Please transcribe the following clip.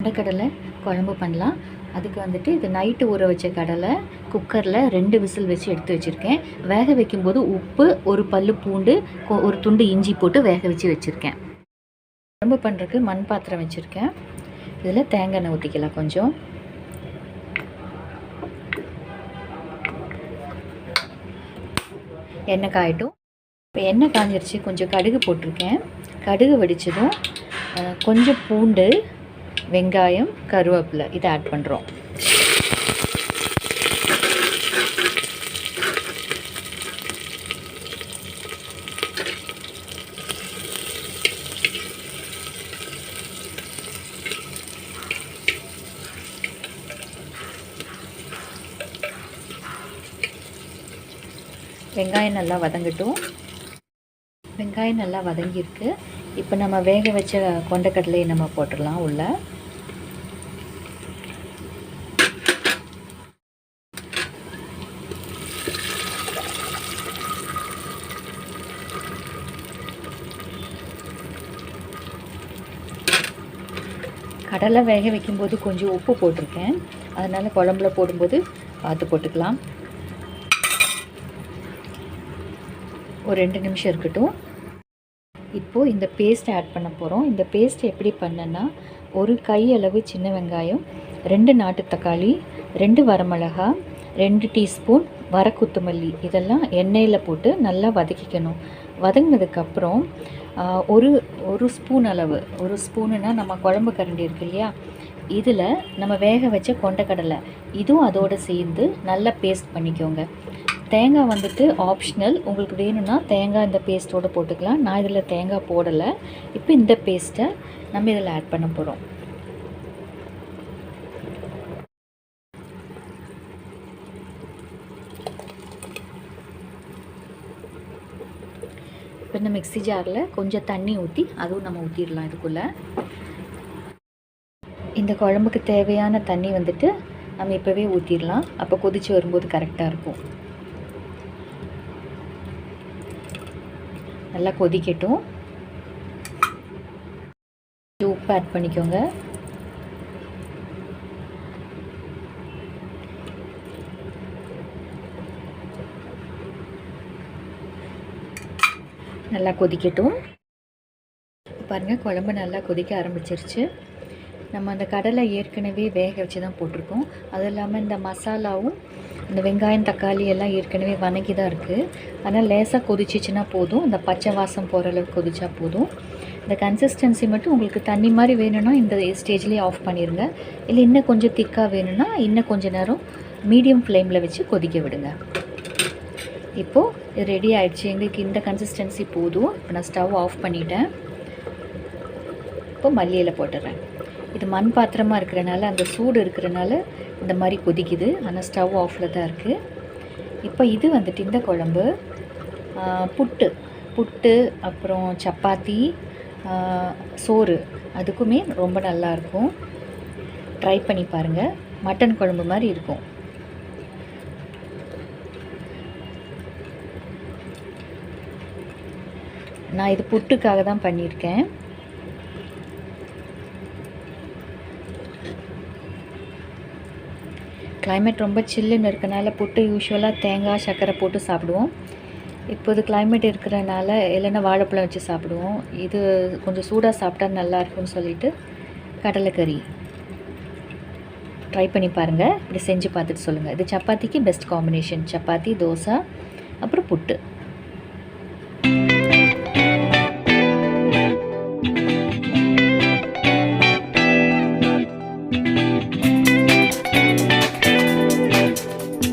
கொண்டக்கடலை குழம்பு பண்ணலாம். அதுக்கு வந்துட்டு இது நைட்டு ஊற வச்ச கடலை குக்கரில் 2 விசில் வச்சு எடுத்து வச்சுருக்கேன். வேக வைக்கும்போது உப்பு, ஒரு பல்லு பூண்டு, ஒரு துண்டு இஞ்சி போட்டு வேக வச்சு வச்சுருக்கேன். குழம்பு பண்ணுறதுக்கு மண் பாத்திரம் வச்சுருக்கேன். இதில் தேங்காய் எண்ணெய் ஊற்றிக்கலாம். கொஞ்சம் எண்ணெய் காயட்டும். இப்போ எண்ணெய் காஞ்சிருச்சு. கொஞ்சம் கடுகு போட்டிருக்கேன். கடுகு வெடிச்சதும் கொஞ்சம் பூண்டு, வெங்காயம், கருவேப்பிலை இதை ஆட் பண்ணுறோம். வெங்காயம் நல்லா வதங்கட்டும். வெங்காயம் நல்லா வதங்கியிருக்கு. இப்போ நம்ம வேக வச்ச கொண்டக்கடலையை நம்ம போட்டுடலாம் உள்ள. கடலை வேக வைக்கும்போது கொஞ்சம் உப்பு போட்டிருக்கேன். அதனால் குழம்புல போடும்போது பார்த்து போட்டுக்கலாம். ஒரு 2 நிமிஷம் இருக்கட்டும். இப்போது இந்த பேஸ்ட் ஆட் பண்ண போகிறோம். இந்த பேஸ்ட் எப்படி பண்ணேன்னா, ஒரு கையளவு சின்ன வெங்காயம், 2 நாட்டு தக்காளி, 2 வரமிளகா, 2 டீஸ்பூன் வரக்குத்துமல்லி இதெல்லாம் எண்ணெயில் போட்டு நல்லா வதக்கிக்கணும். வதங்கினதுக்கப்புறம் ஒரு ஸ்பூன் அளவு, ஒரு ஸ்பூனுன்னா நம்ம குழம்பு கரண்டி இருக்கு இல்லையா, இதில் நம்ம வேக வச்ச கொண்டக்கடலை இதுவும் அதோடு சேர்ந்து நல்லா பேஸ்ட் பண்ணிக்கோங்க. தேங்காய் வந்துட்டு ஆப்ஷனல். உங்களுக்கு வேணும்னா தேங்காய் இந்த பேஸ்ட்டோடு போட்டுக்கலாம். நான் இதில் தேங்காய் போடலை. இப்போ இந்த பேஸ்ட்டை நம்ம இதில் ஆட் பண்ண போகிறோம். இப்போ இந்த மிக்ஸி ஜாரில் கொஞ்சம் தண்ணி ஊற்றி அதுவும் நம்ம ஊற்றிடலாம் இதுக்குள்ளே. இந்த குழம்புக்கு தேவையான தண்ணி வந்துட்டு நம்ம இப்போவே ஊற்றிடலாம். அப்போ கொதித்து வரும்போது கரெக்டாக இருக்கும். நல்லா கொதிக்கட்டும். உப்பு ஆட் பண்ணிக்கோங்க. நல்லா கொதிக்கட்டும். பாருங்கள், குழம்பு நல்லா கொதிக்க ஆரம்பிச்சிருச்சு. நம்ம அந்த கடலை ஏற்கனவே வேக வச்சு தான் போட்டிருக்கோம். அது இல்லாமல் இந்த மசாலாவும் இந்த வெங்காயம், தக்காளி எல்லாம் ஏற்கனவே வதங்கி தான் இருக்குது. அதனால் லேசாக கொதிச்சிச்சின்னா போதும். இந்த பச்சை வாசம் போகிற அளவுக்கு கொதிச்சா போதும். இந்த கன்சிஸ்டன்சி மட்டும் உங்களுக்கு தண்ணி மாதிரி வேணும்னா இந்த ஸ்டேஜ்லேயே ஆஃப் பண்ணிடுங்க. இல்லை இன்னும் கொஞ்சம் திக்காக வேணும்னா இன்னும் கொஞ்சம் நேரம் மீடியம் ஃப்ளேமில் வச்சு கொதிக்க விடுங்க. இப்போது இது ரெடி ஆகிடுச்சு. எங்களுக்கு இந்த கன்சிஸ்டன்சி போதும். இப்போ நான் ஸ்டவ் ஆஃப் பண்ணிட்டேன். இப்போ மல்லி இலை போட்டுடுறேன். இது மண் பாத்திரமாக இருக்கிறனால அந்த சூடு இருக்கிறனால இந்த மாதிரி கொதிக்குது. ஆனால் ஸ்டவ் ஆஃபில் தான் இருக்குது. இப்போ இது வந்துட்டு இந்த குழம்பு புட்டு அப்புறம் சப்பாத்தி, சோறு அதுக்குமே ரொம்ப நல்லாயிருக்கும். ட்ரை பண்ணி பாருங்கள். மட்டன் குழம்பு மாதிரி இருக்கும். நான் இது புட்டுக்காக தான் பண்ணியிருக்கேன். கிளைமேட் ரொம்ப சில்லுன்னு இருக்கனால புட்டு யூஸ்வலாக தேங்காய், சர்க்கரை போட்டு சாப்பிடுவோம். இப்போது கிளைமேட் இருக்கிறனால இல்லைன்னா வாழைப்பழம் வச்சு சாப்பிடுவோம். இது கொஞ்சம் சூடாக சாப்பிட்டா நல்லா இருக்கும்னு சொல்லிட்டு கடலைக்கறி ட்ரை பண்ணி பாருங்கள். இப்படி செஞ்சு பார்த்துட்டு சொல்லுங்கள். இது சப்பாத்திக்கு பெஸ்ட் காம்பினேஷன். சப்பாத்தி, தோசை, அப்புறம் புட்டு.